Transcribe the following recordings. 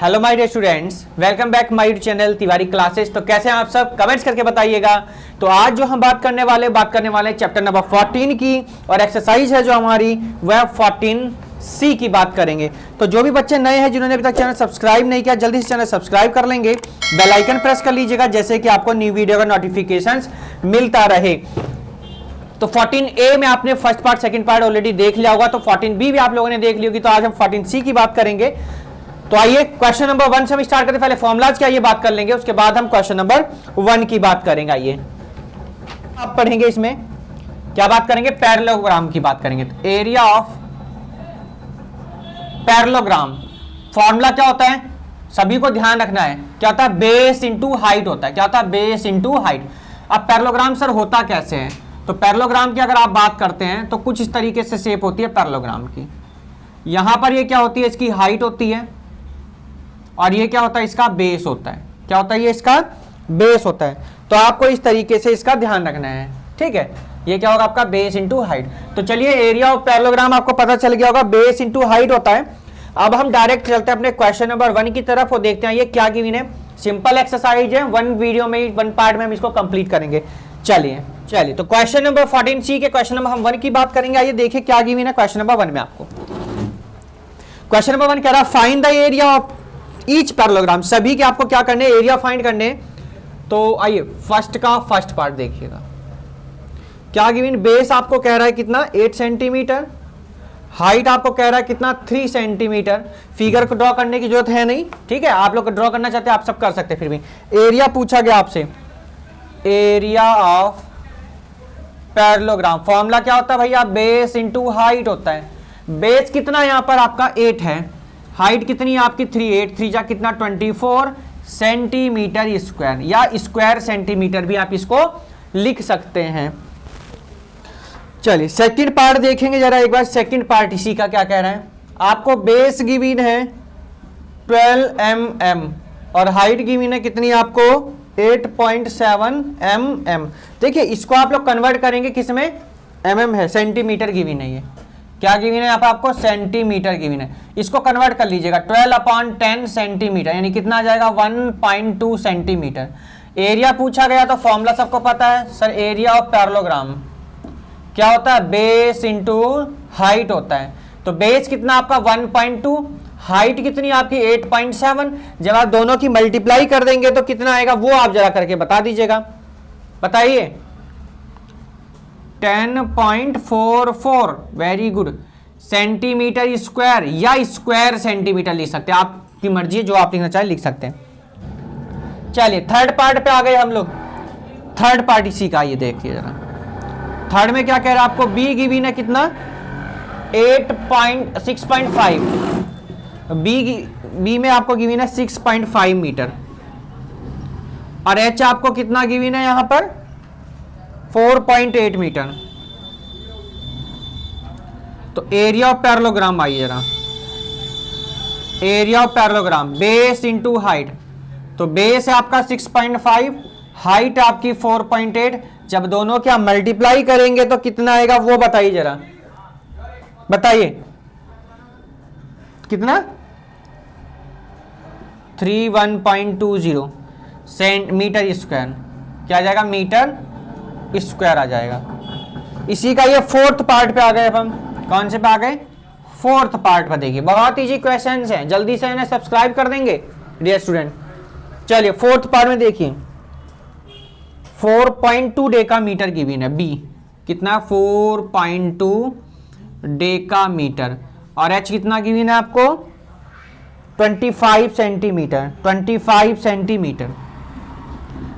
Hello my dear students, welcome back my channel Tiwari classes. तो कैसे हैं आप सब, कमेंट्स करके बताइएगा। तो आज जो हम बात करने वाले चैप्टर नंबर 14 की, और एक्सरसाइज है जो हमारी वह 14C की बात करेंगे। तो जो भी बच्चे नए हैं जिन्होंने अभी तक चैनल सब्सक्राइब नहीं किया, जल्दी से चैनल सब्सक्राइब कर लेंगे, बेल आइकन प्रेस कर लीजिएगा जैसे कि आपको न्यू वीडियो का नोटिफिकेशन मिलता रहे। तो 14A में आपने first part second part already देख लिया होगा, तो 14B भी आप लोगों ने देख ली होगी। तो आज हम 14C की बात करेंगे। तो आइए क्वेश्चन नंबर 1 से हम स्टार्ट करते हैं। पहले फॉर्मूलाज क्या ये बात कर लेंगे, उसके बाद हम क्वेश्चन नंबर 1 की बात करेंगे। आइए आप पढ़ेंगे, इसमें क्या बात करेंगे, पैरेललोग्राम की बात करेंगे। तो एरिया ऑफ पैरेललोग्राम, फॉर्मूला क्या होता है, सभी को ध्यान रखना है, क्या होता है, बेस इंटू हाइट होता है। क्या होता है, बेस इंटू हाइट। अब पैरेललोग्राम सर होता कैसे है, तो पैरेललोग्राम की अगर आप बात करते हैं तो कुछ इस तरीके से शेप होती है पैरेललोग्राम की। यहां पर ये क्या होती है, इसकी हाइट होती है, और ये क्या होता है, इसका बेस होता है। क्या होता है, ये इसका बेस होता है। तो आपको इस तरीके से इसका ध्यान रखना है, ठीक है। ये क्या होगा आपका, बेस इंटू हाइट। तो चलिए एरिया ऑफ पैरेललोग्राम आपको पता चल गया होगा, बेस इंटू हाइट होता है। अब हम डायरेक्ट चलते हैं अपने क्वेश्चन नंबर 1 की तरफ और देखते हैं ये क्या गिवन है। सिंपल एक्सरसाइज है, वन वीडियो में, वन पार्ट में हम इसको कंप्लीट करेंगे। चलिए तो क्वेश्चन नंबर 14C के क्वेश्चन नंबर हम 1 की बात करेंगे। आइए देखिए क्या गिवन है क्वेश्चन नंबर 1 में। आपको क्वेश्चन नंबर 1 कह रहा है find the area of each parallelogram. सभी के आपको क्या करने, एरिया फाइंड करने। तो आइए फर्स्ट का फर्स्ट पार्ट देखिएगा, क्या गिवन, बेस आपको कह रहा है कितना, 8 सेंटीमीटर, हाइट आपको कह रहा है कितना, 3 सेंटीमीटर। फिगर को ड्रॉ करने की जरूरत है नहीं, ठीक है, आप लोग ड्रॉ करना चाहते हैं आप सब कर सकते हैं। फिर भी एरिया पूछा गया आपसे, एरिया ऑफ पैरेललोग्राम। फॉर्मूला क्या होता है भैया, बेस इंटू हाइट होता है। बेस कितना यहां पर आपका 8 है, हाइट कितनी है आपकी 3, 8 3 जा कितना 24 सेंटीमीटर स्क्वायर, या स्क्वायर सेंटीमीटर भी आप इसको लिख सकते हैं। चलिए सेकंड पार्ट देखेंगे जरा एक बार। सेकंड पार्ट इसी का क्या कह रहा है, आपको बेस गिवन है 12 mm और हाइट गिवन है कितनी आपको 8.7 mm। देखिए इसको आप लोग कन्वर्ट करेंगे किस में, mm है, सेंटीमीटर गिवन है, ये क्या गिवन है यहाँ पर आपको, सेंटीमीटर गिवन है। इसको कन्वर्ट कर लीजिएगा 12/10 सेंटीमीटर, यानी कितना आ जाएगा 1.2 सेंटीमीटर। एरिया पूछा गया तो फॉर्मूला सबको पता है सर, एरिया ऑफ पैरेललोग्राम क्या होता है, बेस इंटू हाइट होता है। तो बेस कितना आपका 1.2, हाइट कितनी आपकी 8.7। जब आप दोनों की मल्टीप्लाई कर देंगे तो कितना आएगा वो आप जरा करके बता दीजिएगा, बताइए। 10.44, वेरी गुड, सेंटीमीटर स्क्वायर या स्क्वायर सेंटीमीटर लिख सकते हैं, आपकी मर्जी है, जो आप लिखना चाहे लिख सकते हैं। चलिए थर्ड पार्ट पे आ गए हम लोग। थर्ड पार्ट इसी का, ये देखिए जरा। थर्ड में क्या कह रहा है आपको, बी गिवन है कितना 6.5, बी में आपको गिवन है 6.5 मीटर, और एच आपको कितना गिवन है यहां पर 4.8 मीटर। तो एरिया ऑफ पैरेललोग्राम आइए जरा, area of parallelogram base into height. तो बेस है आपका 6.5, हाइट आपकी 4.8। जब दोनों क्या मल्टीप्लाई करेंगे तो कितना आएगा वो बताइए जरा, बताइए कितना 31.20 सेंटीमीटर स्क्वायर, क्या आ जाएगा, मीटर स्क्वायर आ जाएगा। इसी का ये फोर्थ पार्ट पे आ गए। अब हम कौन से पे आ गए, फोर्थ पार्ट पे। देखिए बहुत इजी क्वेश्चंस हैं, जल्दी से इन्हें सब्सक्राइब कर देंगे डियर स्टूडेंट। चलिए फोर्थ पार्ट में देखिए 4.2 डेकामीटर गिवन है, बी कितना 4.2 डेकामीटर, और एच कितना गिवन है आपको 25 सेंटीमीटर, 25 सेंटीमीटर।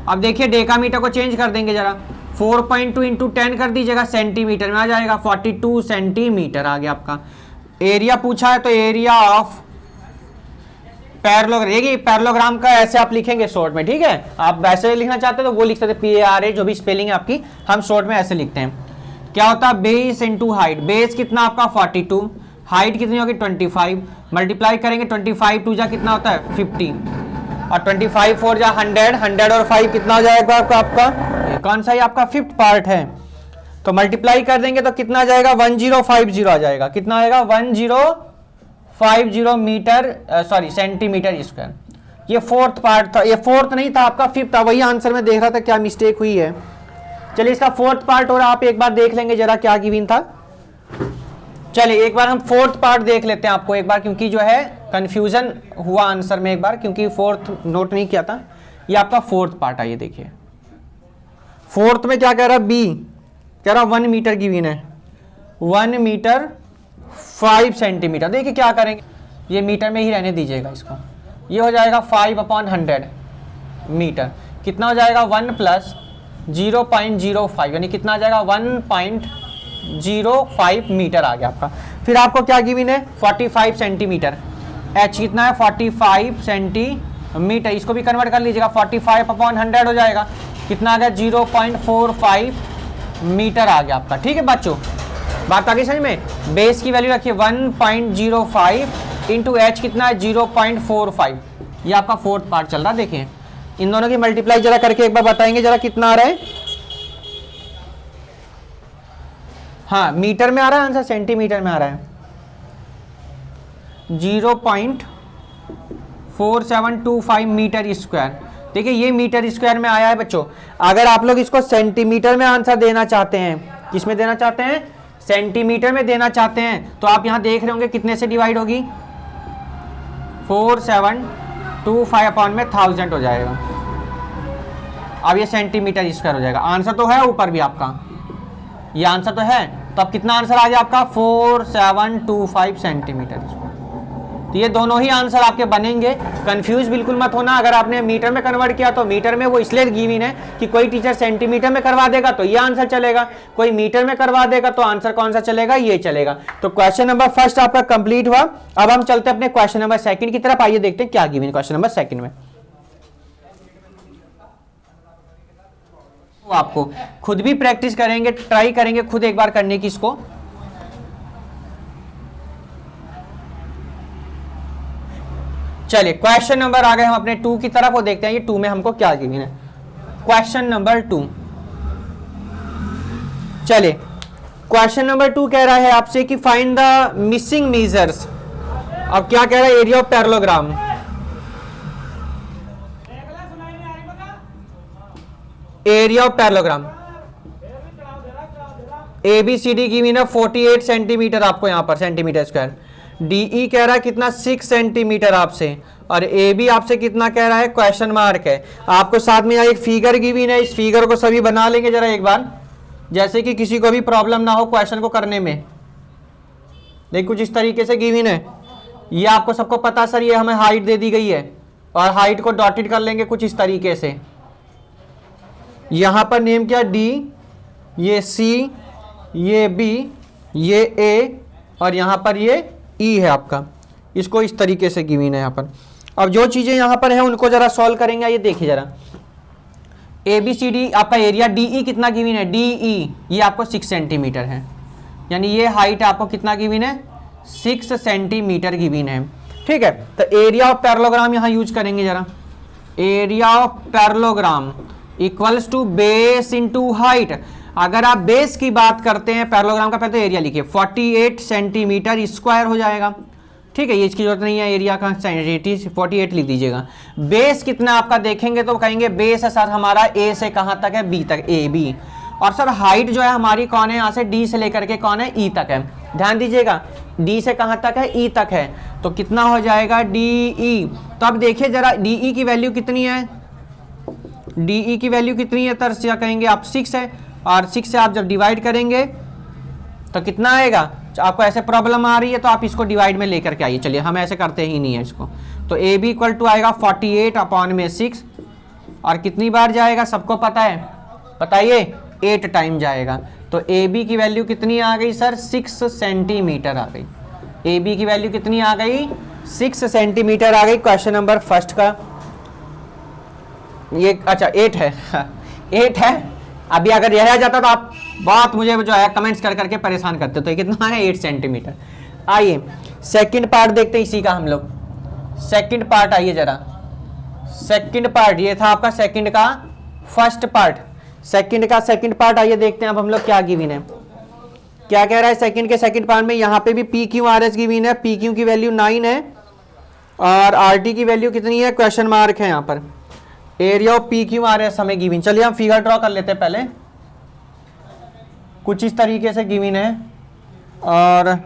अब देखिए डेकामीटर को चेंज कर देंगे जरा, 4.2 इंटू 10 कर दीजिएगा, सेंटीमीटर में आ जाएगा 42 सेंटीमीटर आ गया आपका। एरिया पूछा है तो एरिया ऑफ पैरेललोग्राम, देखिए पैरेललोग्राम का ऐसे आप लिखेंगे शॉर्ट में, ठीक है। आप वैसे लिखना चाहते हैं तो वो लिख सकते हैं, PARA जो भी स्पेलिंग है आपकी, हम शॉर्ट में ऐसे लिखते हैं। क्या होता है, बेस इंटू हाइट। बेस कितना आपका 42, हाइट कितनी होगी 25, मल्टीप्लाई करेंगे 25 2 जा कितना होता है 50, और 25 4 जा 100, 100 और 5 कितना हो जाएगा आपका कौन सा, ये आपका फिफ्थ पार्ट है। तो मल्टीप्लाई कर देंगे तो कितना आ जाएगा 1050 आ जाएगा, कितना आएगा 50 मीटर सॉरी सेंटीमीटर स्क्वायर। ये फोर्थ पार्ट था, ये फोर्थ नहीं था आपका, फिफ्थ था। वही आंसर में देख रहा था क्या मिस्टेक हुई है। चलिए इसका फोर्थ पार्ट और आप एक बार देख लेंगे जरा क्या गिवन था। चलिए एक बार हम फोर्थ पार्ट देख लेते हैं आपको एक बार, क्योंकि जो है कंफ्यूजन हुआ आंसर में एक बार, क्योंकि फोर्थ नोट नहीं किया था। ये आपका फोर्थ पार्ट है, ये देखिए फोर्थ में क्या कह रहा है, बी कह रहा 1 मीटर गिवन है, 1 मीटर 5 सेंटीमीटर। देखिए क्या करेंगे, ये मीटर में ही रहने दीजिएगा इसको। ये हो जाएगा 5/100 मीटर, कितना हो जाएगा 1 + 0.05 यानी कितना आ जाएगा 1.05 मीटर आ गया आपका। फिर आपको क्या गिवन है 45 सेंटीमीटर, एच कितना है 45 सेंटीमीटर, इसको भी कन्वर्ट कर लीजिएगा 45/100 हो जाएगा, कितना आ गया 0.45 मीटर आ गया आपका। ठीक है बच्चों, बात आ गई समझ में। बेस की वैल्यू रखिए 1.05 इंटू एच कितना है 0.45। ये आपका फोर्थ पार्ट चल रहा है। देखिए इन दोनों की मल्टीप्लाई जरा करके एक बार बताएंगे जरा कितना आ रहा है। हाँ मीटर में आ रहा है आंसर, सेंटीमीटर में आ रहा है 0.4725 मीटर स्क्वायर। देखिए ये मीटर स्क्वायर में आया है बच्चों। अगर आप लोग इसको सेंटीमीटर में आंसर देना चाहते हैं, किसमें देना चाहते हैं, सेंटीमीटर में देना चाहते हैं, तो आप यहां देख रहे होंगे कितने से डिवाइड होगी, 4725 अपॉन में 1000 हो जाएगा। अब ये सेंटीमीटर स्क्वायर हो जाएगा। आंसर तो है ऊपर भी आपका, ये आंसर तो है। तो अब कितना आंसर आ गया आपका 4725 सेंटीमीटर स्क्वायर। तो ये दोनों ही आंसर आपके बनेंगे, कंफ्यूज बिल्कुल मत होना। अगर आपने मीटर में कन्वर्ट किया तो मीटर में वो इसलिए गिवन है कि कोई टीचर सेंटीमीटर में करवा देगा तो ये आंसर चलेगा, कोई मीटर में करवा देगा तो आंसर कौन सा चलेगा, ये चलेगा। तो क्वेश्चन नंबर फर्स्ट आपका कंप्लीट हुआ। अब हम चलते हैं अपने क्वेश्चन नंबर सेकंड की तरफ। आइए देखते हैं क्या गिवन क्वेश्चन नंबर सेकंड में। आपको खुद भी प्रैक्टिस करेंगे, ट्राई करेंगे खुद एक बार करने की इसको। चलिए क्वेश्चन नंबर आ गए हम अपने 2 की तरफ और देखते हैं ये 2 में हमको क्या गिवन है। क्वेश्चन नंबर 2, चलिए क्वेश्चन नंबर 2 कह रहा है आपसे कि फाइंड द मिसिंग मेजर्स। अब क्या कह रहा है, area of parallelogram. Area of parallelogram ABCD given है 48 सेंटीमीटर आपको यहां पर सेंटीमीटर स्क्वायर। DE कह रहा है कितना 6 सेंटीमीटर आपसे, और AB आपसे कितना कह रहा है, क्वेश्चन मार्क है। आपको साथ में एक फिगर गिवन है, इस फिगर को सभी बना लेंगे जरा एक बार, जैसे कि किसी को भी प्रॉब्लम ना हो क्वेश्चन को करने में। देखिए कुछ इस तरीके से गिवन है, ये आपको सबको पता सर ये हमें हाइट दे दी गई है, और हाइट को डॉटेड कर लेंगे कुछ इस तरीके से। यहां पर नेम क्या D, ये C, ये B, ये A, और यहां पर ये E है आपका। इसको इस तरीके से गिवन है यहाँ पर। अब जो चीजें यहाँ पर है उनको जरा सॉल्व करेंगे। ये देखिए जरा, ABCD आपका एरिया, DE कितना गिवन है, DE ये आपको 6 सेंटीमीटर है, यानी ये हाइट आपको कितना गिवन है 6 सेंटीमीटर गिवन है। ठीक है, तो एरिया ऑफ पैरेललोग्राम यहाँ यूज करेंगे जरा। Area of parallelogram equals to base into height. अगर आप बेस की बात करते हैं पैरेललोग्राम का, पहले तो एरिया लिखिए 48 सेंटीमीटर स्क्वायर हो जाएगा। ठीक है, ये इसकी जरूरत नहीं है, एरिया का 48 लिख दीजिएगा। बेस कितना आपका देखेंगे तो कहेंगे बेस है सर हमारा A से कहाँ तक है, B तक, AB। और सर हाइट जो है हमारी कौन है, यहाँ से D से लेकर के कौन है, E तक है। ध्यान दीजिएगा D से कहाँ तक है, E तक है, तो कितना हो जाएगा DE। तो अब देखिए जरा DE की वैल्यू कितनी है, DE की वैल्यू कितनी है, तर क्या कहेंगे आप 6 है, और 6 से आप जब डिवाइड करेंगे तो कितना आएगा। आपको ऐसे प्रॉब्लम आ रही है तो आप इसको डिवाइड में लेकर के आइए। चलिए हम ऐसे करते ही नहीं है इसको, तो AB इक्वल टू आएगा 48 अपॉन में 6, और कितनी बार जाएगा सबको पता है, बताइए 8 टाइम जाएगा। तो AB की वैल्यू कितनी आ गई सर 6 सेंटीमीटर आ गई। AB की वैल्यू कितनी आ गई 6 सेंटीमीटर आ गई। क्वेश्चन नंबर फर्स्ट का ये अच्छा 8 है 8 है। अभी अगर यह आ जाता तो आप बात मुझे जो है कमेंट्स कर करके परेशान करते। तो ये कितना है 8 सेंटीमीटर। आइए सेकंड पार्ट देखते हैं इसी का हम लोग। सेकंड पार्ट आइए जरा, सेकंड पार्ट ये था आपका सेकंड का फर्स्ट पार्ट, सेकंड का सेकंड पार्ट आइए देखते हैं अब हम लोग क्या गिवन है, क्या कह रहा है सेकंड के सेकंड पार्ट में, यहां पे भी P Q R S given है, पी क्यू की वैल्यू 9 है और आर टी की वैल्यू कितनी है, क्वेश्चन मार्क है यहां पर। Area of P Q R S हमें गिवन, चलिए हम फिगर ड्रॉ कर लेते हैं पहले, कुछ इस तरीके से गिवन है और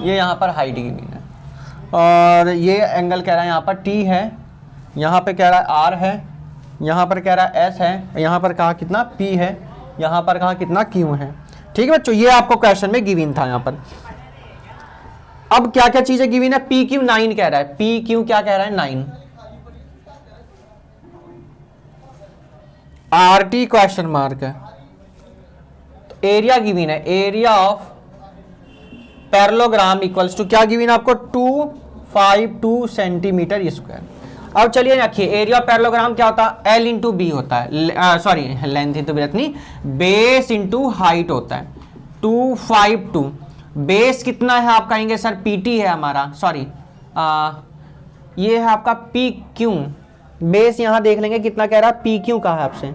ये यहां पर हाइट गिवन है और ये एंगल कह रहा है यहां पर टी है, यहां पे कह रहा है आर है, यहां पर कह रहा है एस है, यहां पर कहा कितना पी है, यहां पर कहा कितना क्यू है। ठीक है बच्चों, ये आपको क्वेश्चन में गिवन था यहां पर। अब क्या क्या चीजें गिवन है, पी क्यू 9 कह रहा है, पी क्यू क्या कह रहा है 9, आर टी क्वेश्चन मार्क है, तो एरिया गिवन है, area of parallelogram equals to क्या गिवन आपको 252 सेंटीमीटर स्क्वायर। अब चलिए रखिए, एरिया ऑफ पैरेललोग्राम क्या होता है, एल इंटू बी होता है, सॉरी लेंथ इंटू ब्रेथ नहीं, बेस इंटू हाइट होता है। 252 बेस कितना है आप कहेंगे सर पीटी है हमारा, सॉरी ये है आपका पी क्यू, बेस यहां देख लेंगे कितना कह रहा है, पी क्यू का है आपसे,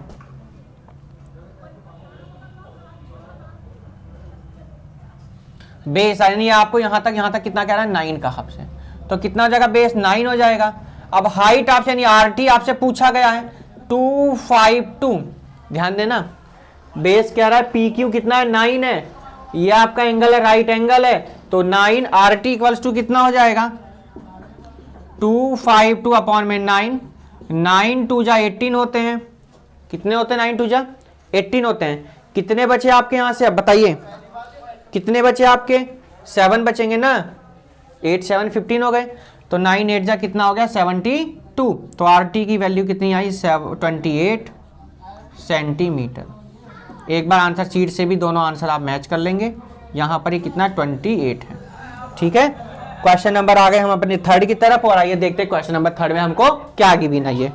बेस यानी आपको यहां तक कितना कह रहा है 9 का आपसे, तो कितना हो जाएगा बेस 9 हो जाएगा। अब हाइट आपसे यानी आरटी आपसे पूछा गया है 252, ध्यान देना बेस कह रहा है पी क्यू कितना है 9 है, ये आपका एंगल है राइट एंगल है, तो 9 आर टी इक्वल्स टू कितना हो जाएगा 252 अपॉन में 9, 9 2 जा 18 होते हैं, कितने होते हैं 9 2 जा 18 होते हैं, कितने बचे आपके यहां से, अब बताइए कितने बचे आपके, 7 बचेंगे ना, 8 7 15 हो गए, तो 9 8 जा कितना हो गया 72, तो आर टी की वैल्यू कितनी आई 28 सेंटीमीटर। एक बार आंसर शीट से भी दोनों आंसर आप मैच कर लेंगे, यहां पर ये कितना 28 है। ठीक है, क्वेश्चन नंबर आ गए हम अपने थर्ड की तरफ, और आइए देखते हैं क्वेश्चन नंबर थर्ड में हमको क्या गिवन है। ये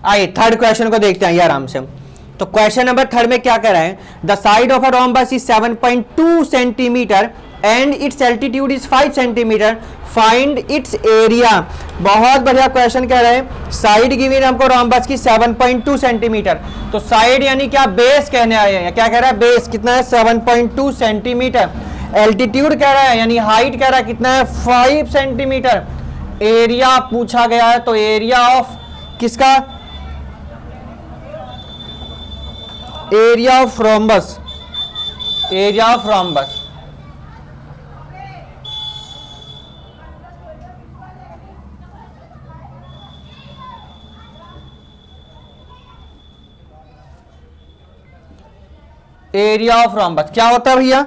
आइए थर्ड क्वेश्चन को देखते हैं आराम से। तो क्वेश्चन नंबर थर्ड में क्या कह रहा है, the side of a rhombus is 7.2 centimetre and it's altitude is 5 centimetre, find its area. बहुत बढ़िया क्वेश्चन कह रहे हैं, साइड गिवन हमको रोम्बस की 7.2 सेंटीमीटर, तो साइड यानी क्या बेस कहने आए हैं, क्या कह रहा है बेस कितना है 7.2 सेंटीमीटर, एल्टीट्यूड कह रहा है यानी हाइट कह रहा है कितना है 5 सेंटीमीटर, एरिया पूछा गया है, तो एरिया ऑफ किसका, area of rhombus, area of rhombus area of rhombus क्या होता है भैया,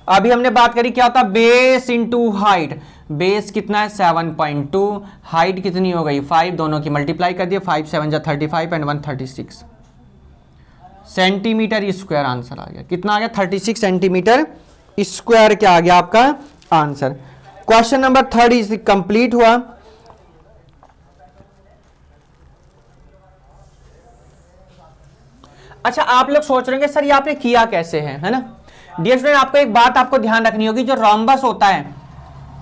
अभी हमने बात करी क्या होता है बेस इंटू हाइट, बेस कितना है 7.2, हाइट कितनी हो गई 5, दोनों की मल्टीप्लाई कर दिए, 5 7 जा 35 एंड 136 सेंटीमीटर स्क्वायर आंसर आ गया, कितना आ गया 36 सेंटीमीटर स्क्वायर क्या आ गया आपका answer. Question number third is complete हुआ। अच्छा आप लोग सोच रहे होंगे सर ये आपने किया कैसे है ना। डियर स्टूडेंट आपको एक बात आपको ध्यान रखनी होगी, जो रोम्बस होता है,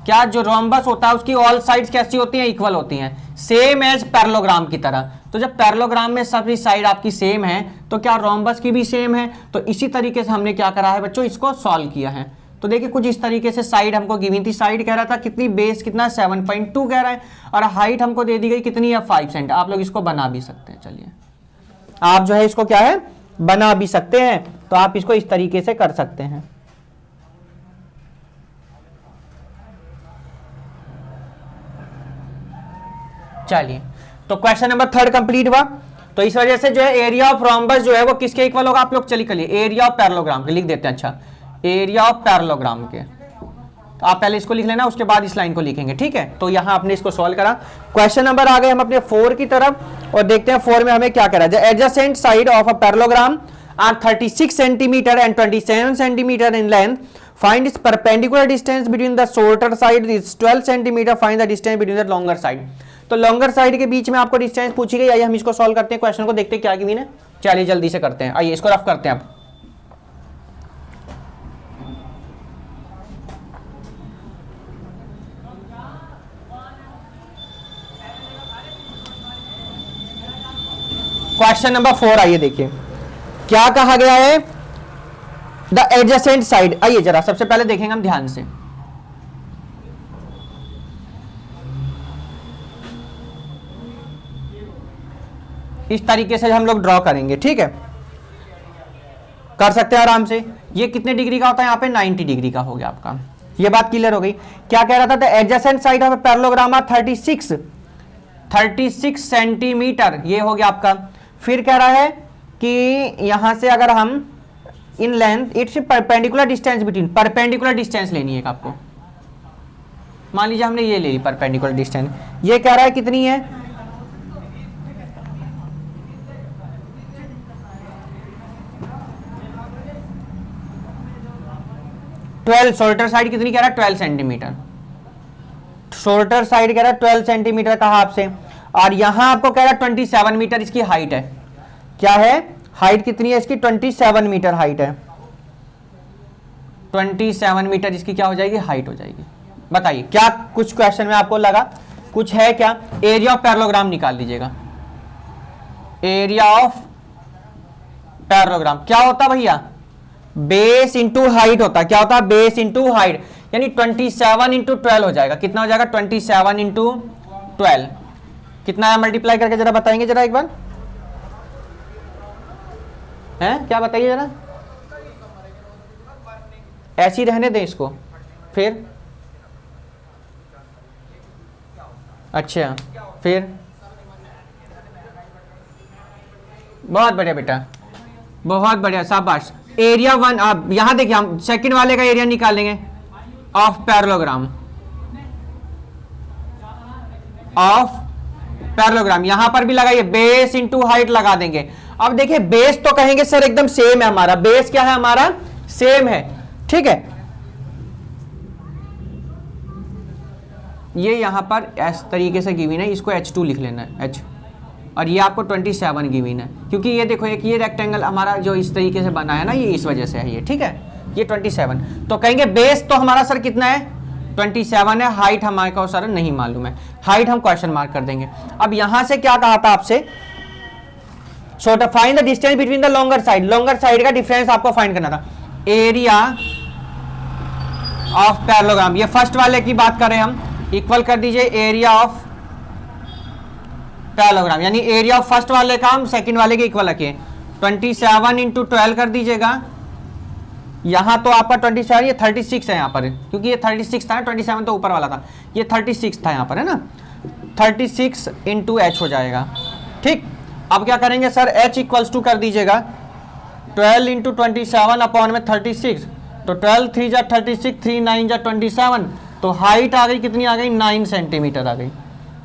क्या जो रोम्बस होता है उसकी ऑल साइड्स कैसी होती हैं, इक्वल होती हैं, सेम एज पैरेललोग्राम की तरह। तो जब पैरेललोग्राम में सभी साइड आपकी सेम है तो क्या रोम्बस की भी सेम है, तो इसी तरीके से हमने क्या करा है बच्चों, इसको सॉल्व किया है। तो देखिए कुछ इस तरीके से साइड हमको गिवन थी, साइड कह रहा था कितनी, बेस कितना 7.2 कह रहा है, और हाइट हमको दे दी गई कितनी है 5 सेंट। आप लोग इसको बना भी सकते हैं, चलिए आप जो है इसको क्या है बना भी सकते हैं, तो आप इसको इस तरीके से कर सकते हैं। चलिए तो क्वेश्चन नंबर थर्ड कंप्लीट हुआ। तो इस वजह से जो है एरिया ऑफ रोम्बस जो है वो किसके इक्वल होगा, आप लोग चलिए करिए एरिया ऑफ पैरेललोग्राम के लिख देते हैं। अच्छा एरिया ऑफ पैरेललोग्राम के, तो आप पहले इसको लिख लेना, उसके बाद इस लाइन को लिखेंगे, ठीक है। तो यहां आपने इसको सॉल्व करा। क्वेश्चन नंबर आ गए हम अपने 4 की तरफ, और देखते हैं 4 में हमें क्या करा जाए। Adjacent side of a parallelogram are 36 centimetre and 27 centimetre in length, find its perpendicular distance between the shorter side is 12 centimetre, find the distance between the longer side. तो लॉन्गर साइड के बीच में आपको डिस्टेंस पूछी गई। आइए हम इसको सॉल्व करते हैं, क्वेश्चन को देखते हैं क्या गिवन है। चलिए जल्दी से करते हैं, आइए इसको रफ करते हैं अब। क्वेश्चन नंबर 4 आइए देखिए क्या कहा गया है, द एडजेसेंट साइड। आइए जरा सबसे पहले देखेंगे हम ध्यान से, इस तरीके से हम लोग ड्रॉ करेंगे, ठीक है, कर सकते हैं आराम से। ये कितने डिग्री का होता है, यहाँ पे 90 डिग्री का हो गया आपका, ये बात क्लियर हो गई। क्या कह रहा था, the adjacent side of parallelogram 36 centimetre, ये हो गया आपका। फिर कह रहा है कि यहां से अगर हम in length it's perpendicular distance between, perpendicular distance लेनी है आपको, मान लीजिए हमने ये ले ली परपेंडिकुलर डिस्टेंस, ये कह रहा है कितनी है, 12। शोल्डर साइड कितनी कह रहा है, 12 सेंटीमीटर, शोल्डर साइड कह रहा है 12 सेंटीमीटर कहा आपसे, और यहां आपको कह रहा है 27 मीटर इसकी हाइट है। क्या है हाइट, कितनी है इसकी, 27 मीटर हाइट है, 27 मीटर इसकी क्या हो जाएगी, हाइट हो जाएगी। बताइए क्या कुछ क्वेश्चन में आपको लगा कुछ है क्या, एरिया ऑफ पैरेललोग्राम निकाल लीजिएगा। एरिया ऑफ पैरेललोग्राम क्या होता भैया, बेस इंटू हाइट होता है। क्या होता है, बेस इंटू हाइट, यानी 27 इंटू 12 हो जाएगा। कितना हो जाएगा, 27 इंटू 12 कितना है, मल्टीप्लाई करके जरा बताएंगे जरा एक बार, हैं क्या बताइए जरा, ऐसी रहने दें इसको फिर, अच्छा फिर, बहुत बढ़िया बेटा, बहुत बढ़िया, शाबाश। एरिया 1, आप यहां देखिए हम सेकंड वाले का एरिया निकालेंगे ऑफ पैरेललोग्राम, ऑफ पैरेललोग्राम, यहां पर भी लगाइए बेस इंटू हाइट लगा देंगे। अब देखिए बेस तो कहेंगे सर एकदम सेम है हमारा, बेस क्या है हमारा, सेम है, ठीक है। ये यहां पर इस तरीके से गिवन है, इसको H2 लिख लेना है, H, और ये आपको 27 गिवन है, क्योंकि ये देखो एक ये रेक्टेंगल हमारा जो इस तरीके से बना है ना, ये इस वजह से है ये, ठीक है, ये 27। तो कहेंगे बेस तो हमारा सर कितना है, 27 है, हाइट हमारे को सर नहीं मालूम है, हाइट हम क्वेश्चन मार्क कर देंगे। अब यहां से क्या कहा था आपसे, so to find the distance between the longer side, longer side का डिफरेंस आपको फाइंड करना था। एरिया ऑफ पैरेललोग्राम, ये फर्स्ट वाले की बात करें हम, इक्वल कर दीजिए एरिया ऑफ पैरेललोग्राम, यानी एरिया ऑफ फर्स्ट वाले का हम सेकंड वाले के इक्वल रखिए, 27 इंटू 12 कर दीजिएगा। यहां तो आपका 27, ये 36 है यहाँ पर, क्योंकि ये 36 था, 27 तो ऊपर वाला था, ये 36 था यहाँ पर, है ना, 36 इंटू H हो जाएगा, ठीक। अब क्या करेंगे सर, H इक्वल्स टू कर दीजिएगा 12 इंटू 27 अपॉन में 36, तो 12 3 जा 36, 3 9 जा 27, तो हाइट आ गई कितनी आ गई, 9 सेंटीमीटर आ गई।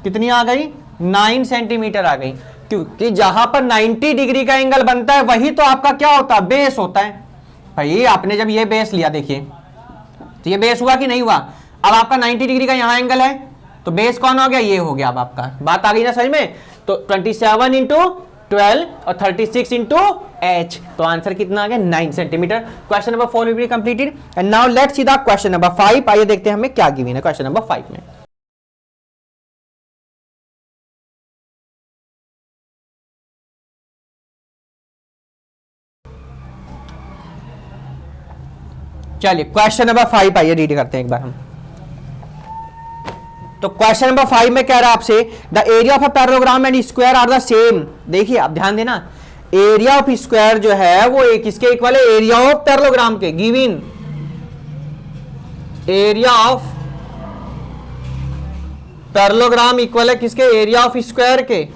कितनी आ गई, 9 सेंटीमीटर आ गई, क्योंकि जहां पर 90 डिग्री का एंगल बनता है वही तो आपका क्या होता है, बेस होता है। भाई आपने जब ये बेस लिया, देखिए तो ये बेस हुआ कि नहीं हुआ, अब आपका 90 डिग्री का यहां एंगल है, तो बेस कौन हो गया, ये हो गया। अब आपका बात आ गई ना समझ में, तो 27 इंटू 12 और 36 इंटू H, तो आंसर कितना आ गया, 9 centimetre. Question number 4 will be completed and now let's see the question number 5। आइए देखते हैं हमें क्या गिवन है क्वेश्चन नंबर 5 में। चलिए क्वेश्चन नंबर 5 आइए रीड करते हैं एक बार हम। तो क्वेश्चन नंबर 5 में कह रहा है आपसे, the area of a parallelogram and square are the same. देखिए आप ध्यान देना, एरिया ऑफ स्क्वायर जो है वो एक किसके इक्वल है, एरिया ऑफ पैरेललोग्राम के। Given area of parallelogram equal है किसके, एरिया ऑफ स्क्वायर के।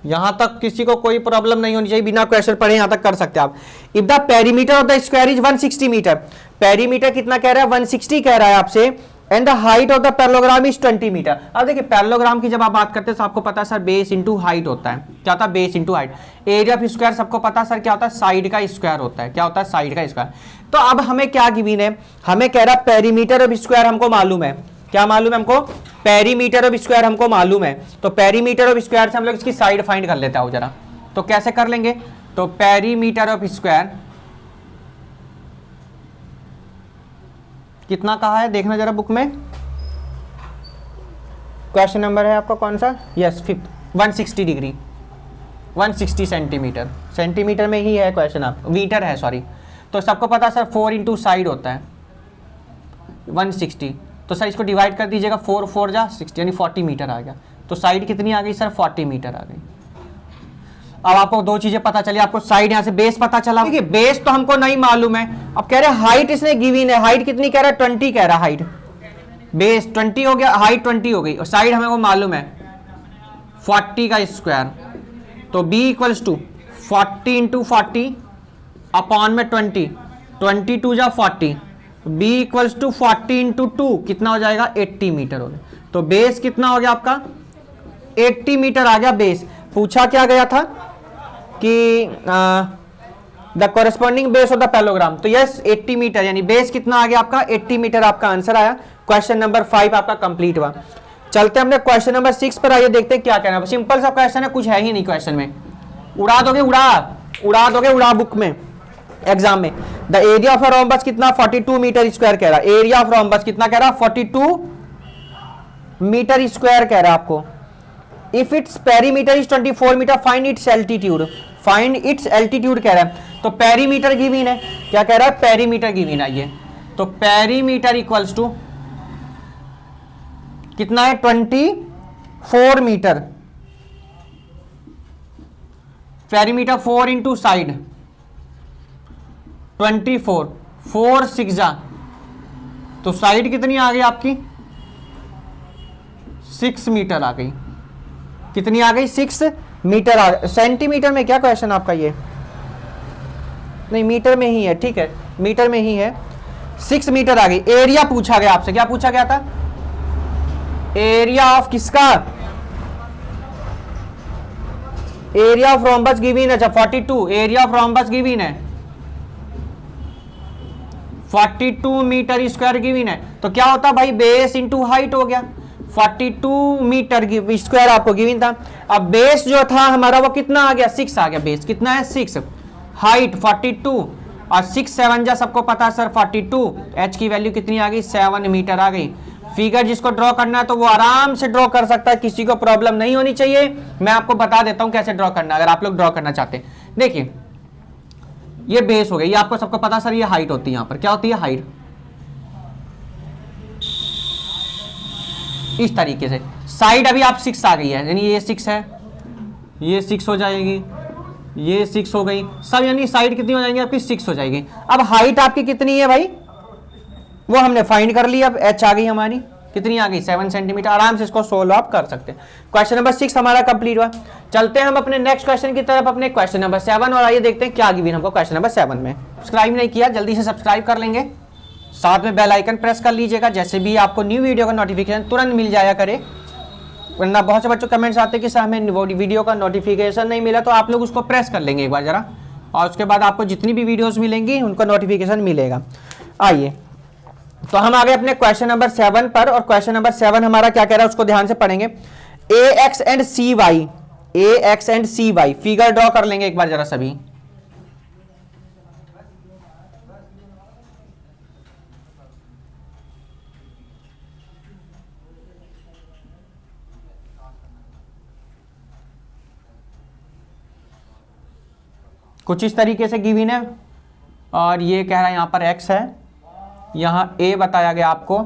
यहां तक किसी को कोई प्रॉब्लम नहीं होनी चाहिए, बिना क्वेश्चन पढ़े यहां तक कर सकते हैं आप। If the perimeter of the square is 160 metre, perimeter कितना कह रहा है, 160 कह रहा है आपसे, and the height of the parallelogram is 20 metre. अब देखिए पैरेललोग्राम की जब आप बात करते हैं तो आपको पता है सर बेस इंटू हाइट होता है। क्या होता है, base into height. Area of square सबको पता है सर क्या होता है, साइड का स्क्वायर होता है। क्या होता है, साइड का स्क्वायर। तो अब हमें क्या गिवन है, हमें कह रहा है पेरीमीटर ऑफ स्क्वायर हमको मालूम है। क्या मालूम है हमको, पेरीमीटर ऑफ स्क्वायर हमको मालूम है। तो पेरीमीटर ऑफ स्क्वायर से हम लोग इसकी साइड फाइंड कर लेते हैं जरा। तो कैसे कर लेंगे, तो पेरीमीटर ऑफ स्क्वायर कितना कहा है देखना जरा बुक में, क्वेश्चन नंबर है आपका कौन सा, yes 5th, 160 degree. 160 centimetre, centimetre में ही है क्वेश्चन, आप मीटर है सॉरी। तो सबको पता सर 4 इंटू साइड होता है 160, तो सर इसको डिवाइड कर दीजिएगा, 4 4 जा 60 यानी 40 मीटर आ गया। तो साइड कितनी आ गई सर 40 मीटर आ गई। अब आपको दो चीजें पता चली, आपको साइड यहां से बेस पता चला, देखिए बेस तो हमको नहीं मालूम है। अब कह रहे हैं हाइट इसने गिवन है, हाइट कितनी कह रहा है 20 कह रहा है हाइट, बेस 20 हो गया, हाइट 20 हो गई और साइड हमें वो मालूम है 40 का स्क्वायर। तो b equals to 40 into 40 upon में 20, 22 जा 40, b इक्वल्स टू 40 इंटू 2 कितना हो जाएगा 80 मीटर हो गया। तो बेस कितना हो गया आपका 80 मीटर आ गया बेस। पूछा क्या गया था कि the corresponding base of the parallelogram, तो यस 80 मीटर यानी बेस कितना आ गया आपका 80 मीटर, आपका आंसर आया। क्वेश्चन नंबर 5 आपका कंप्लीट हुआ। चलते हैं हमने क्वेश्चन नंबर 6 पर, आइए देखते हैं क्या कहना है। सिंपल सा क्वेश्चन है, कुछ है ही नहीं क्वेश्चन में, उड़ा दोगे उड़ा बुक में एग्जाम में। द एरिया ऑफ रोम्बस कितना 42 मीटर स्क्वायर कह रहा है, एरिया ऑफ रोम्बस कितना कह रहा है 42 मीटर स्क्वायर कह रहा है आपको। If its perimeter is 24 metre find its altitude, find its altitude कह रहा है। तो पेरीमीटर गिवन है, क्या कह रहा है पेरीमीटर गिवन है ये। तो पेरीमीटर इक्वल्स टू कितना है 24 मीटर, पेरीमीटर 4 इंटू साइड 24, 4 6 जा, तो साइड कितनी आ गई आपकी 6 मीटर आ गई, कितनी आ गई 6 मीटर आ गई। सेंटीमीटर में क्या क्वेश्चन आपका ये, नहीं मीटर में ही है, ठीक है मीटर में ही है, 6 मीटर आ गई। एरिया पूछा गया आपसे, क्या पूछा गया था एरिया ऑफ किसका, एरिया ऑफ रोम्बस गिवन है, अच्छा 42 एरिया ऑफ रोम्बस गिवन है, 42 मीटर स्क्वायर गिवन है। तो क्या होता भाई बेस इंटू हाइट हो गया, 42 मीटर स्क्वायर आपको गिवन था। अब बेस जो था हमारा वो कितना आ गया 6 आ गया, बेस कितना है 6, हाइट 42 और 6 7 जा सबको पता है सर 42, h की वैल्यू कितनी आ गई 7 मीटर आ गई। फिगर जिसको ड्रॉ करना है तो वो आराम से ड्रॉ कर सकता है, किसी को प्रॉब्लम नहीं होनी चाहिए। मैं आपको बता देता हूं कैसे ड्रॉ करना है, अगर आप लोग ड्रॉ करना चाहते हैं। देखिए ये बेस हो गया, ये आपको सबको पता सर ये हाइट होती है, यहां पर क्या होती है हाइट, इस तरीके से। साइड अभी आप 6 आ गई है, यानी ये 6 है, ये 6 हो जाएगी, ये 6 हो गई सब, यानी साइड कितनी हो जाएंगी आपकी 6 हो जाएगी। अब हाइट आपकी कितनी है भाई वो हमने फाइंड कर लिया, अब h आ गई हमारी, कितनी आ गई 7 सेंटीमीटर। आराम से इसको सोल्व आप कर सकते हैं। क्वेश्चन नंबर 6 हमारा कंप्लीट हुआ। चलते हैं हम अपने नेक्स्ट क्वेश्चन की तरफ, अपने क्वेश्चन नंबर 7, और आइए देखते हैं क्या गिवन हमको क्वेश्चन नंबर 7 में। सब्सक्राइब नहीं किया जल्दी से सब्सक्राइब कर लेंगे, साथ में बेल आइकन प्रेस कर लीजिएगा, जैसे भी आपको न्यू वीडियो का नोटिफिकेशन तुरंत मिल जाया करे। वरना बहुत से बच्चों कमेंट्स आते हैं कि सर हमें वीडियो का नोटिफिकेशन नहीं मिला, तो आप लोग उसको प्रेस कर लेंगे एक बार जरा, और उसके बाद आपको जितनी भी वीडियोस मिलेंगी उनका नोटिफिकेशन मिलेगा। आइए तो हम आ गए अपने क्वेश्चन नंबर 7 पर, और क्वेश्चन नंबर 7 हमारा क्या कह रहा है उसको ध्यान से पढ़ेंगे। A X and C Y figure draw कर लेंगे एक बार जरा सभी। कुछ इस तरीके से गिवन है, और ये कह रहा है यहाँ पर x है, यहाँ a बताया गया आपको,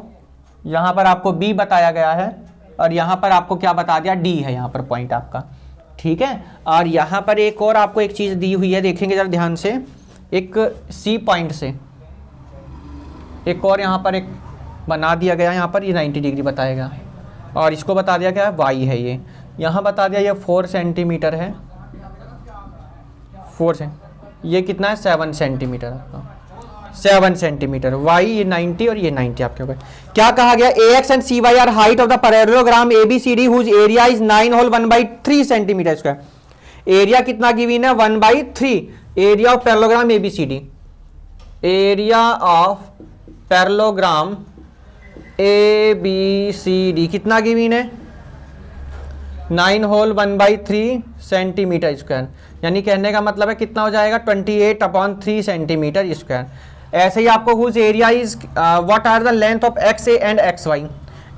यहाँ पर आपको b बताया गया है, और यहाँ पर आपको क्या बता दिया d है यहाँ पर पॉइंट आपका, ठीक है। और यहाँ पर एक और आपको एक चीज़ दी हुई है, देखेंगे जरा ध्यान से, एक c पॉइंट से एक और यहाँ पर एक बना दिया गया, यहाँ पर ये 90 डिग्री बताया गया, और इसको बता दिया गया y है, ये यहाँ बता दिया ये 4 सेंटीमीटर है, 4 से ये कितना है 7 सेंटीमीटर आपका, 7 सेंटीमीटर, y ये 90 और ये 90 आपके ऊपर। क्या कहा गया ax and cy are height of the parallelogram ABCD whose area is 9 whole 1/3 centimetre square. Area कितना गिवन है 1/3, area of parallelogram ABCD, area of parallelogram ABCD कितना गिवन है 9 होल 1/3 सेंटीमीटर स्क्वायर, यानी कहने का मतलब है कितना हो जाएगा 28/3 सेंटीमीटर स्क्वायर। ऐसे ही आपको whose area is what are the length of X A and X Y,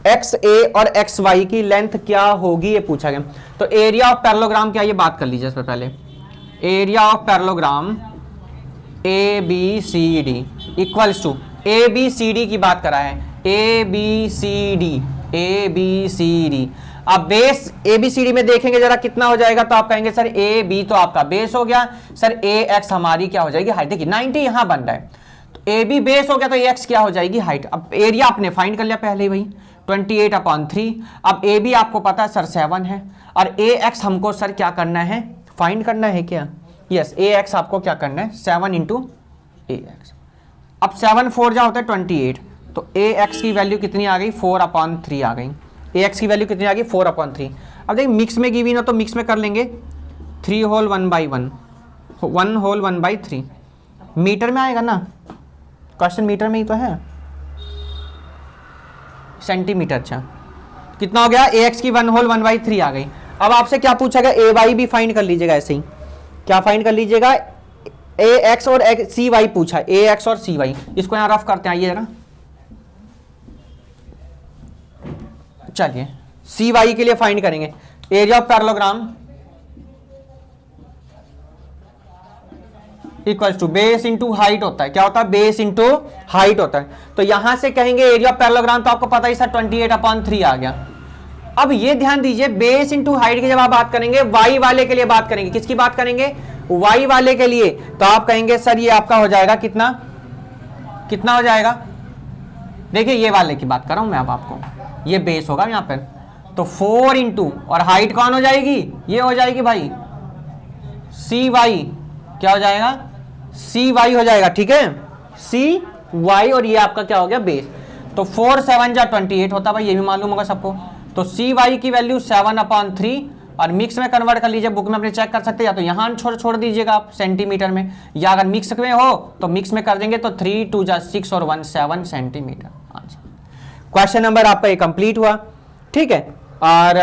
X A और एक्स वाई की लेंथ क्या होगी ये पूछा गया। तो एरिया ऑफ पैरेललोग्राम क्या, ये बात कर लीजिए इसमें पहले। Area of parallelogram A B C D equals to, A B C D की बात करा है, A B C D, A B C D. अब base A B C D में देखेंगे जरा कितना हो जाएगा, तो आप कहेंगे सर ए बी तो आपका बेस हो गया, सर ए एक्स हमारी क्या हो जाएगी, हाइट। देखिए 90 यहां बन रहा है, तो ए बी बेस हो गया तो ए एक्स क्या हो जाएगी, हाइट। अब एरिया आपने फाइंड कर लिया पहले ही, 28/3। अब ए बी आपको पता है सर 7 है, और ए एक्स हमको सर क्या करना है, फाइंड करना है क्या, यस ए एक्स आपको क्या करना है 7 इंटू ए एक्स। अब 7 4 जा होता है 28, तो ए एक्स की वैल्यू कितनी आ गई 4/3 आ गई, ए एक्स की वैल्यू कितनी आ गई 4/3। अब देखिए मिक्स में गिवन हो तो मिक्स में कर लेंगे, 3 होल 1/1, 1 होल 1/3 मीटर में आएगा ना, क्वेश्चन मीटर में ही तो है, सेंटीमीटर। अच्छा कितना हो गया, ए एक्स की 1 होल 1/3 आ गई। अब आपसे क्या पूछा गया, ए वाई भी फाइंड कर लीजिएगा, ऐसे ही क्या फाइंड कर लीजिएगा, ए एक्स और सी वाई पूछा, ए एक्स और सी वाई, इसको यहां रफ करते हैं, आइए जरा। चलिए सी वाई के लिए फाइंड करेंगे, area of parallelogram equals to base into height होता है, क्या होता है, बेस इंटू हाइट होता है। तो यहां से कहेंगे एरिया ऑफ पैरेललोग्राम, तो आपको पता ही सर 28/3 आ गया। अब ये ध्यान दीजिए, बेस इंटू हाइट की जब आप बात करेंगे, वाई वाले के लिए बात करेंगे, किसकी बात करेंगे, वाई वाले के लिए, तो आप कहेंगे सर ये आपका हो जाएगा कितना, कितना हो जाएगा, देखिए ये वाले की बात कर रहा हूं मैं अब आपको, ये बेस होगा यहां पर, तो 4 इंटू, और हाइट कौन हो जाएगी, ये हो जाएगी भाई सी वाई, क्या हो जाएगा, सी वाई हो जाएगा, ठीक है, सी वाई, और ये आपका क्या हो गया बेस। तो 4 7 जा 28 होता है भाई, ये भी मालूम होगा सबको। तो सी वाई की वैल्यू 7/3, और मिक्स में कन्वर्ट कर लीजिए, बुक में अपने चेक कर सकते हैं, या तो यहाँ छोड़ दीजिएगा आप सेंटीमीटर में, या अगर मिक्स में हो तो मिक्स में कर देंगे, तो 3 2 जा 6 और 1 7 सेंटीमीटर। क्वेश्चन नंबर आपका ये कंप्लीट हुआ, ठीक है। और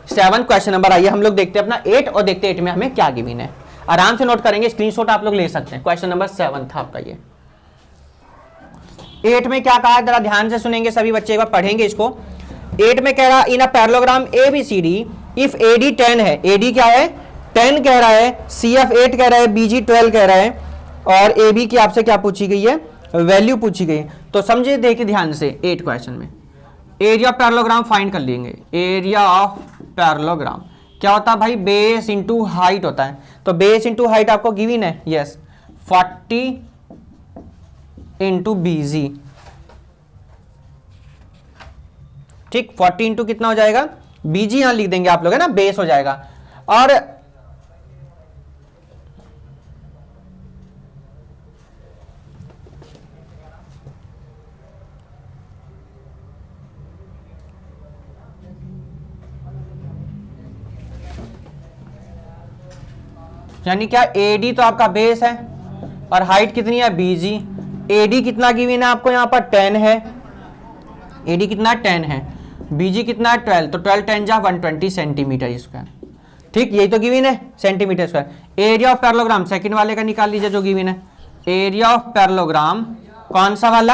7 क्वेश्चन नंबर आइए हम लोग देखते हैं अपना 8, और देखते हैं 8 में हमें क्या गिवन है, आराम से नोट करेंगे, स्क्रीनशॉट आप लोग ले सकते हैं। क्वेश्चन नंबर 7 था आपका ये। 8 में क्या कहा है, जरा ध्यान से सुनेंगे सभी बच्चे, एक बार पढ़ेंगे इसको। 8 में कह रहा in a parallelogram A B C D if A D 10 है, ए डी क्या है 10 कह रहा है, सी एफ 8 कह रहा है, बी जी 12 कह रहा है, और ए बी की आपसे क्या पूछी गई है, वैल्यू पूछी गई। तो समझिए देखिए ध्यान से, 8 क्वेश्चन में एरिया ऑफ पैरेललोग्राम फाइंड कर लेंगे। एरिया ऑफ पैरेललोग्राम क्या होता है भाई, बेस इंटू हाइट होता है। तो बेस इंटू हाइट आपको गिवन है, यस 40 इंटू बीजी, ठीक, 40 इंटू कितना हो जाएगा, बीजी यहां लिख देंगे आप लोग, है ना, बेस हो जाएगा। और यानी क्या, एडी तो आपका बेस है, और हाइट कितनी है बीजी। एडी कितना गिवन है आपको यहाँ पर 10 है, एडी कितना 10 है, बीजी कितना है 12, तो 12 10 जा 120 सेंटीमीटर स्क्वायर, ठीक, यही तो गिवन है centimetre square. Area of parallelogram second वाले का निकाल लीजिए जो गिवन है, एरिया ऑफ पैरेललोग्राम कौन सा वाला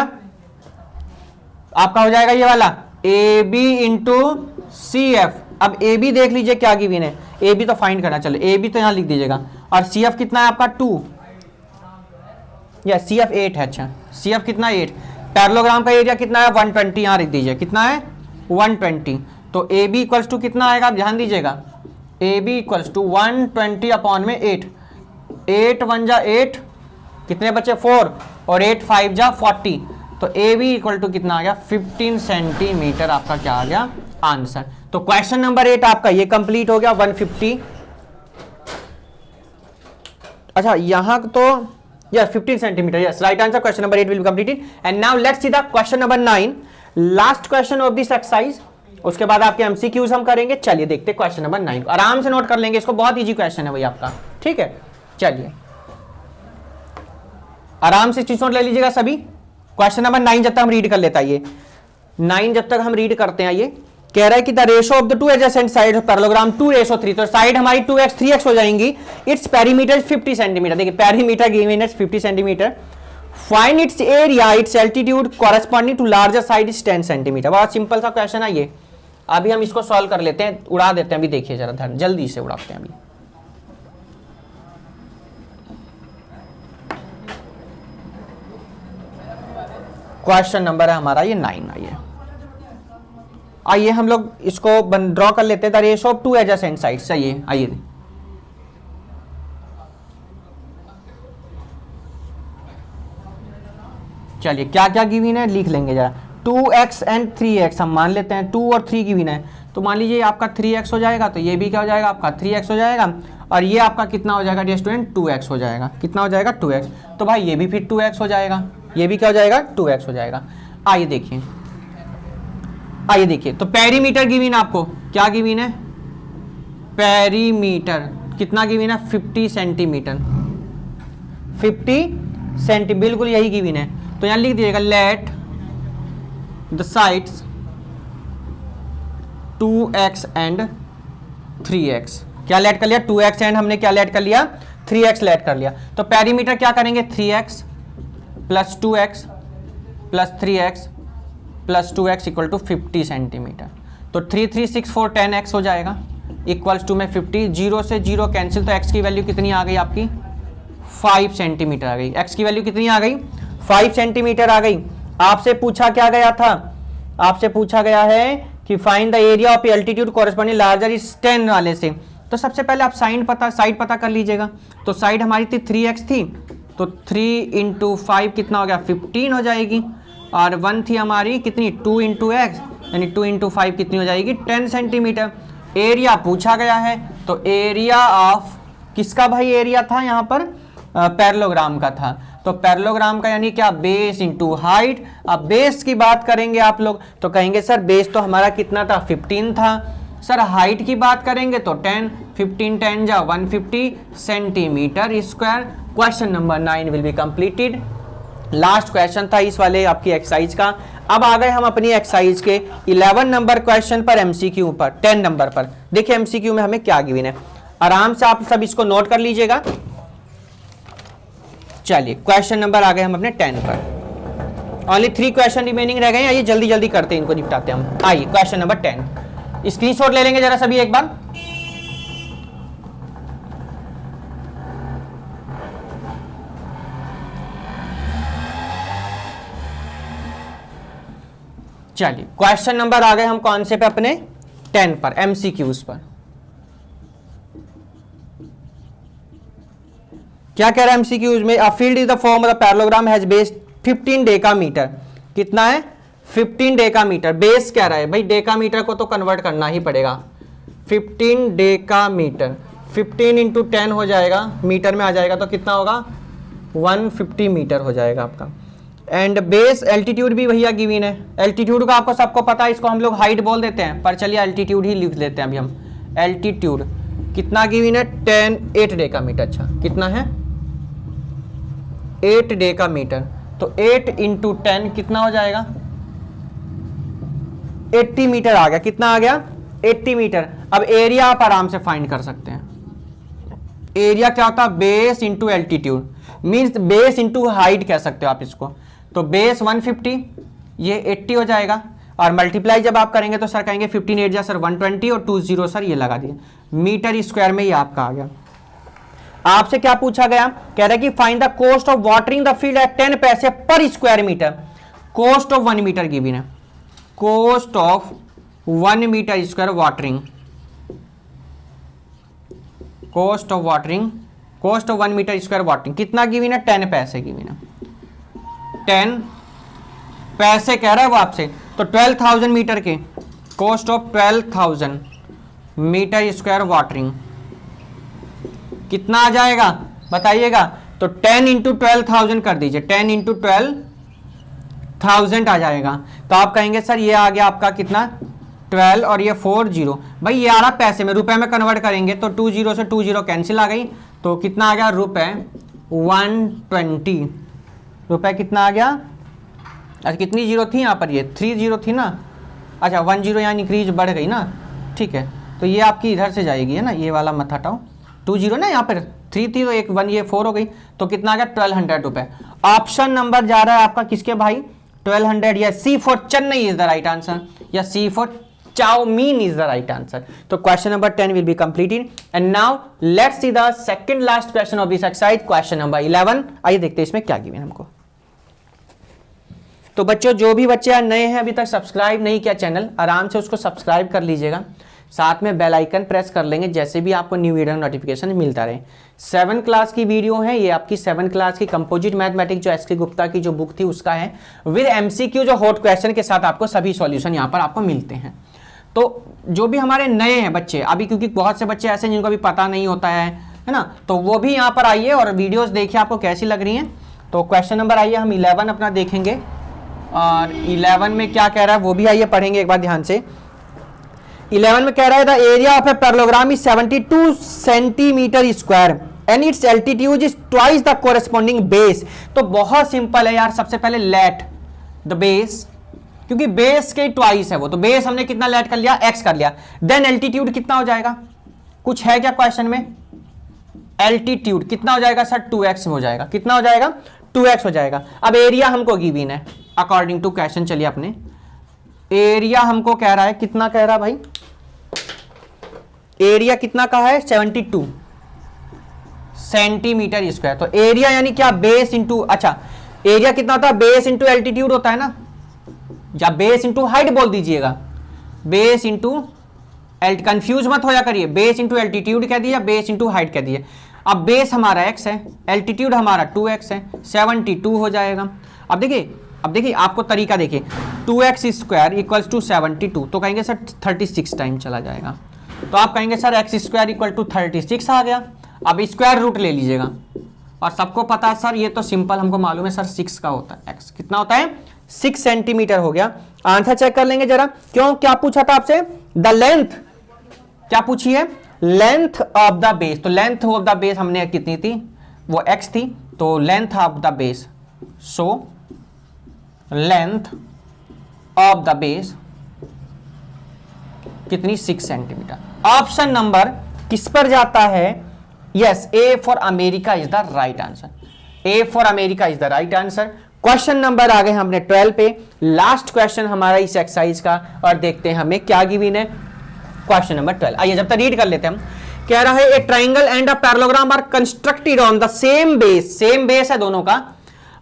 आपका हो जाएगा, ये वाला A B into C F. अब ए बी देख लीजिए क्या गिवन है, ए बी तो फाइंड करना, चलो ए बी तो यहां लिख दीजिएगा, और सी एफ कितना है आपका 2, या सी एफ 8 है, अच्छा सी एफ कितना 8। पैरेललोग्राम का एरिया कितना है 120, यहां लिख दीजिए कितना है 120। तो ए बी इक्वल्स टू कितना आएगा, आप ध्यान दीजिएगा, A B equals to 120 upon में 8, 8 1 जा 8, कितने बचे 4, और 8 5 जा 40, तो ए बी इक्वल टू कितना आ गया 15 सेंटीमीटर, आपका क्या आ गया आंसर। तो क्वेश्चन नंबर 8 आपका ये कंप्लीट हो गया 150। अच्छा यहां तो yes 15 centimetre, yes right answer, question number 8 will be completed. And now let's see the question number 9, last question of this exercise, उसके बाद आपके एमसीक्यूज हम करेंगे। चलिए देखते हैं क्वेश्चन नंबर 9 को, आराम से नोट कर लेंगे इसको, बहुत इजी क्वेश्चन है भाई आपका, ठीक है। चलिए आराम से स्क्रीनशॉट ले लीजिएगा सभी। क्वेश्चन नंबर 9 जब तक हम रीड कर लेता है, ये 9 जब तक हम रीड करते हैं, ये कह रहा है कि the ratio of the two adjacent side of parallelogram 2:3, तो साइड हमारी 2x 3x हो जाएंगी, इट्स पेरीमीटर 50 सेंटीमीटर। देखिए पेरीमीटर गिवन है 50 centimetre, find its area its altitude corresponding to larger side is 10 centimetre. बहुत सिंपल सा क्वेश्चन है ये, अभी हम इसको सॉल्व कर लेते हैं, उड़ा देते हैं। अभी देखिए जरा ध्यान, जल्दी से उड़ाते हैं अभी। क्वेश्चन नंबर है हमारा ये 9। आइए हम लोग इसको ड्रॉ कर लेते हैं। The ratio of two adjacent sides. सही है, आइए चलिए क्या क्या गिवन है लिख लेंगे जरा। 2x एंड 3x हम मान लेते हैं, 2 और 3 गिवन है, तो मान लीजिए आपका 3x हो जाएगा, तो ये भी क्या हो जाएगा आपका 3x हो जाएगा, और ये आपका कितना हो जाएगा डियर स्टूडेंट 2x हो जाएगा। कितना हो जाएगा 2x, तो भाई ये भी फिर 2x हो जाएगा, ये भी क्या हो जाएगा 2x हो जाएगा। आइए देखिए, आइए देखिए, तो पेरीमीटर गिवन आपको क्या गिवन है, पेरीमीटर कितना गिवन है 50 सेंटीमीटर, 50 सेंटी, बिल्कुल यही गिवन है। तो यहां लिख दीजिएगा let the sides 2x and 3x। क्या लेट कर लिया 2x एंड हमने क्या लेट कर लिया 3x लेट कर लिया। तो पेरीमीटर क्या करेंगे 3x plus 2x plus 3x plus 2x equal to 50 centimetre. तो 3 3 6 4 10x हो जाएगा इक्वल्स टू में 50, 0 से 0 कैंसिल, तो x की वैल्यू कितनी आ गई आपकी 5 सेंटीमीटर आ गई। x की वैल्यू कितनी आ गई 5 सेंटीमीटर आ गई। आपसे पूछा क्या गया था, आपसे पूछा गया है कि find the area of altitude corresponding larger is 10 वाले से। तो सबसे पहले आप साइड पता कर लीजिएगा। तो साइड हमारी थी 3x थी, तो 3 इंटू 5 कितना हो गया 15 हो जाएगी, और 1 थी हमारी कितनी 2 इंटू एक्स, यानी 2 इंटू 5 कितनी हो जाएगी 10 सेंटीमीटर। एरिया पूछा गया है, तो एरिया ऑफ किसका भाई एरिया था यहाँ पर पैरेललोग्राम का था। तो पैरेललोग्राम का यानी क्या बेस इंटू हाइट। अब बेस की बात करेंगे आप लोग तो कहेंगे सर बेस तो हमारा कितना था 15 था, सर हाइट की बात करेंगे तो 10, 15 10 जा 150 centimetre square. Question number 9 will be completed. Last question था इस वाले आपकी एक्सरसाइज का। अब आ गए हम अपनी एक्सरसाइज के 11 नंबर क्वेश्चन पर, एमसीक्यू पर 10 नंबर पर। देखिए एमसीक्यू में हमें क्या गिवन है, आराम से आप सब इसको नोट कर लीजिएगा। चलिए क्वेश्चन नंबर आ गए हम अपने 10 पर, ओनली 3 क्वेश्चन रिमेनिंग रह गए हैं। ये जल्दी जल्दी करते हैं, इनको निपटाते हैं हम। आइए क्वेश्चन नंबर 10, स्क्रीनशॉट ले लेंगे जरा सभी एक बार। चलिए क्वेश्चन नंबर आ गए हम कौन से पे अपने 10 पर, एमसीक्यूज पर। क्या कह रहा है एमसीक्यूज में, a field is the form of the parallelogram has base 15 decametre. कितना है 15 डेकामीटर। बेस कह रहा है भाई, डेकामीटर को तो कन्वर्ट करना ही पड़ेगा। 15 डेकामीटर, 15 इंटू 10 हो जाएगा, मीटर में आ जाएगा तो कितना होगा 150 मीटर हो जाएगा आपका। एंड बेस एल्टीट्यूड भी भैया गिवन है। एल्टीट्यूड का आपको सबको पता है, इसको हम लोग हाइट बोल देते हैं, पर चलिए एल्टीट्यूड ही लिख लेते हैं अभी हम। एल्टीट्यूड कितना गिवन है 8 डेकामीटर। अच्छा कितना है 8 डेकामीटर। तो 8 इंटू 10 कितना हो जाएगा 80 मीटर आ गया। कितना आ गया 80 मीटर। अब एरिया आप आराम से फाइंड कर सकते हैं। एरिया क्या होता है base into altitude, means base into height कह सकते हो आप इसको। तो बेस 150, ये 80 हो जाएगा, और मल्टीप्लाई जब आप करेंगे तो सर कहेंगे 15 8 जा सर 120 और 2 0 सर ये लगा दिए, मीटर स्क्वायर में ये आपका आ गया। आपसे क्या पूछा गया, कह रहा है कि find the cost of watering the field at 10 पैसे पर square metre. Cost of 1 metre given है, cost of 1 metre square watering, cost of watering, cost of 1 metre square watering कितना गिवन है 10 पैसे गिवन है। 10 पैसे कह रहा है वो आपसे, तो 12,000 मीटर के cost of 12,000 metre square watering कितना आ जाएगा बताइएगा। तो 10 इंटू 12,000 कर दीजिए, 10 इंटू 12,000 आ जाएगा। तो आप कहेंगे सर ये आ गया आपका कितना 12 और ये 40, भाई ये आ रहा पैसे में, रुपए में कन्वर्ट करेंगे तो 2 0 से 2 0 कैंसिल आ गई, तो कितना आ गया रुपए 120 रुपए कितना आ गया। अच्छा कितनी जीरो थी यहाँ पर, ये 3 0 थी ना, अच्छा 1 0 यहाँ इंक्रीज बढ़ गई ना, ठीक है। तो ये आपकी इधर से जाएगी है ना, ये वाला मत हटाओ, 2 0 ना यहाँ पर 3 थी तो एक 1 ये 4 हो गई, तो कितना आ गया 1200 रुपए। ऑप्शन नंबर जा रहा है आपका किसके भाई 1200, या C for Chennai is the right answer, या C for chowmein is the right answer. तो question number 10 will be completed and now let's see the second last question of this exercise, question number 11। आइए देखते हैं इसमें क्या given हमको। तो बच्चों जो भी बच्चे नए हैं अभी तक सब्सक्राइब नहीं किया चैनल, आराम से उसको सब्सक्राइब कर लीजिएगा, साथ में बेल आइकन प्रेस कर लेंगे जैसे भी आपको न्यू वीडियो नोटिफिकेशन मिलता रहे। 7 क्लास की वीडियो है ये, आपकी 7 क्लास की कंपोजिट मैथमेटिक्स जो एसके गुप्ता की जो बुक थी उसका है, विद एमसीक्यू जो हॉट क्वेश्चन के साथ आपको सभी सॉल्यूशन यहाँ पर आपको मिलते हैं। तो जो भी हमारे नए हैं बच्चे अभी, क्योंकि बहुत से बच्चे ऐसे जिनको अभी पता नहीं होता है ना, तो वो भी यहाँ पर आइए और वीडियोस देखिए आपको कैसी लग रही हैं। तो क्वेश्चन नंबर आइए हम 11 अपना देखेंगे, और 11 में क्या कह रहा है वो भी आइए पढ़ेंगे एक बार ध्यान से। 11 में कह रहा है the area of a parallelogram is 72 centimetre square and it's altitude is twice the corresponding base. तो बहुत सिंपल है यार, सबसे पहले लेट द बेस, क्योंकि बेस के ट्वाइस है वो, तो बेस हमने कितना लेट कर लिया x कर लिया, देन एल्टीट्यूड कितना हो जाएगा, कुछ है क्या क्वेश्चन में, एल्टीट्यूड कितना हो जाएगा सर 2x हो जाएगा, कितना हो जाएगा 2x हो जाएगा। अब एरिया हमको गिवन है अकॉर्डिंग टू क्वेश्चन, चलिए अपने एरिया हमको कह रहा है, कितना कह रहा है भाई, एरिया कितना कहा है 72 सेंटीमीटर स्क्वायर। तो एरिया यानी क्या बेस इंटू, अच्छा एरिया कितना होता है बेस इंटू एल्टीट्यूड होता है ना, या बेस इंटू हाइट बोल दीजिएगा, बेस इंटू कंफ्यूज मत होया करिए, बेस इंटू एल्टीट्यूड कह दिया, बेस इंटू हाइट कह दिए। अब बेस हमारा x है, एल्टीट्यूड हमारा 2x है, 72 हो जाएगा। अब देखिए आपको तरीका देखिए, 2x स्क्वायर इक्वल्स टू 72, तो कहेंगे सर 36 टाइम चला जाएगा, तो आप कहेंगे sir x square equal to 36 आ गया। अब स्क्वायर रूट ले लीजिएगा, और सबको पता है सर ये तो सिंपल हमको मालूम है सर 6 का होता है, x कितना होता है 6 सेंटीमीटर हो गया। आंसर चेक कर लेंगे जरा, क्यों क्या पूछा था आपसे, द लेंथ, क्या पूछी है लेंथ ऑफ द बेस, तो लेंथ ऑफ द बेस हमने कितनी थी वो x थी, तो length of the base, so length of the base कितनी 6 सेंटीमीटर। ऑप्शन नंबर किस पर जाता है, yes A for America is the right answer, A for America is the right answer. Question number आ गए हमने 12 पे, लास्ट क्वेश्चन हमारा इस एक्सरसाइज का, और देखते हैं हमें क्या गिवन है क्वेश्चन नंबर 12। आइए जब तक रीड कर लेते हैं हम। कह रहा है a triangle and a parallelogram are constructed on the same base, same base है दोनों का,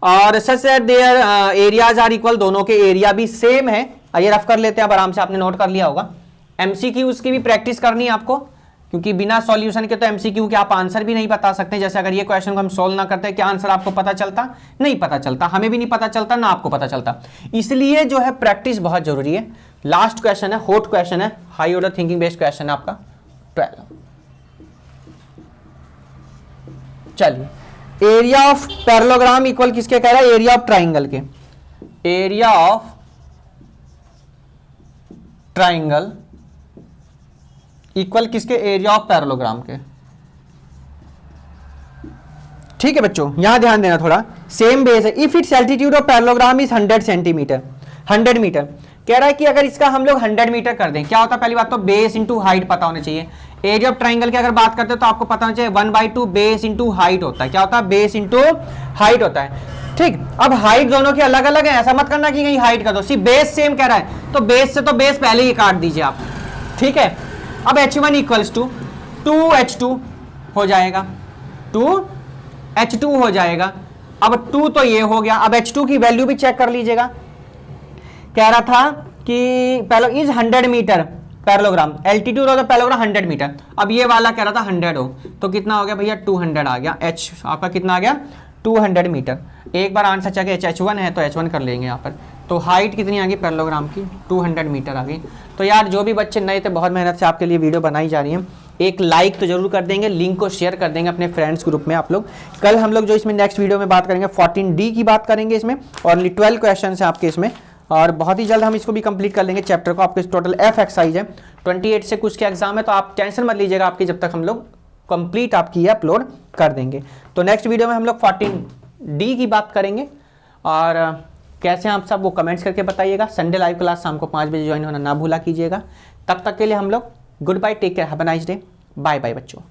और such that their areas are equal, दोनों के एरिया भी सेम है। आइए रफ कर लेते हैं, अब आराम से आपने नोट कर लिया होगा। एमसीक्यू उसकी भी प्रैक्टिस करनी है आपको, क्योंकि बिना सॉल्यूशन के तो एमसीक्यू के आप आंसर भी नहीं बता सकते। जैसे अगर ये क्वेश्चन को हम सोल्व ना करते, क्या आंसर आपको पता चलता, नहीं पता चलता, हमें भी नहीं पता चलता, ना आपको पता चलता। इसलिए जो है प्रैक्टिस बहुत जरूरी है। लास्ट क्वेश्चन है, हॉट क्वेश्चन है, high order thinking based question है आपका 12। चलिए एरिया ऑफ पैरेललोग्राम इक्वल किसके कह रहा है, एरिया ऑफ ट्राइंगल के, एरिया ऑफ ट्राइंगल इक्वल किसके, एरिया ऑफ पैरेललोग्राम के। ठीक है बच्चों, यहां ध्यान देना थोड़ा, सेम बेस है। If its altitude of parallelogram is 100 centimetre, 100 metre, कह रहा है कि अगर इसका हम लोग 100 मीटर कर दें, क्या होता है पहली बात तो बेस इंटू हाइट पता होना चाहिए। एरिया ऑफ ट्राइंगल की अगर बात करते हैं तो आपको पता होना चाहिए 1/2 बेस इंटू हाइट होता है, क्या होता है बेस इंटू हाइट होता है। ठीक, अब हाइट दोनों की अलग अलग है, ऐसा मत करना कि कहीं हाइट कर दो, सिर्फ बेस सेम कह रहा है तो बेस से तो बेस पहले ही काट दीजिए आप। ठीक है, अब h1 इक्वल्स टू 2h2 हो जाएगा, 2h2 हो जाएगा। अब 2 तो ये हो गया, अब h2 की वैल्यू भी चेक कर लीजिएगा। कह रहा था कि पहले is 100 metre parallelogram, altitude of the parallelogram 100 metre. अब ये वाला कह रहा था 100 हो, तो कितना हो गया भैया 200 आ गया, h आपका कितना आ गया 200 मीटर। एक बार आंसर चेक, h1 है तो h1 कर लेंगे यहाँ पर। तो हाइट कितनी आ गई पैरेललोग्राम की 200 मीटर आ गई। तो यार जो भी बच्चे नए थे, बहुत मेहनत से आपके लिए वीडियो बनाई जा रही है, एक लाइक तो जरूर कर देंगे, लिंक को शेयर कर देंगे अपने फ्रेंड्स ग्रुप में आप लोग। कल हम लोग जो इसमें नेक्स्ट वीडियो में बात करेंगे 14D की बात करेंगे इसमें, और 12 क्वेश्चन है आपके इसमें, और बहुत ही जल्द हम इसको भी कंप्लीट कर लेंगे चैप्टर को। आपके टोटल F एक्सरसाइज है, 28 से कुछ के एग्जाम है, तो आप टेंशन मत लीजिएगा आपकी, जब तक हम लोग कंप्लीट आपकी ये अपलोड कर देंगे। तो नेक्स्ट वीडियो में हम लोग 14D की बात करेंगे, और कैसे आप सब वो कमेंट्स करके बताइएगा। संडे लाइव क्लास शाम को 5 बजे ज्वाइन होना ना भूला कीजिएगा। तब तक के लिए हम लोग good bye, take care, have a nice day, bye bye बच्चों।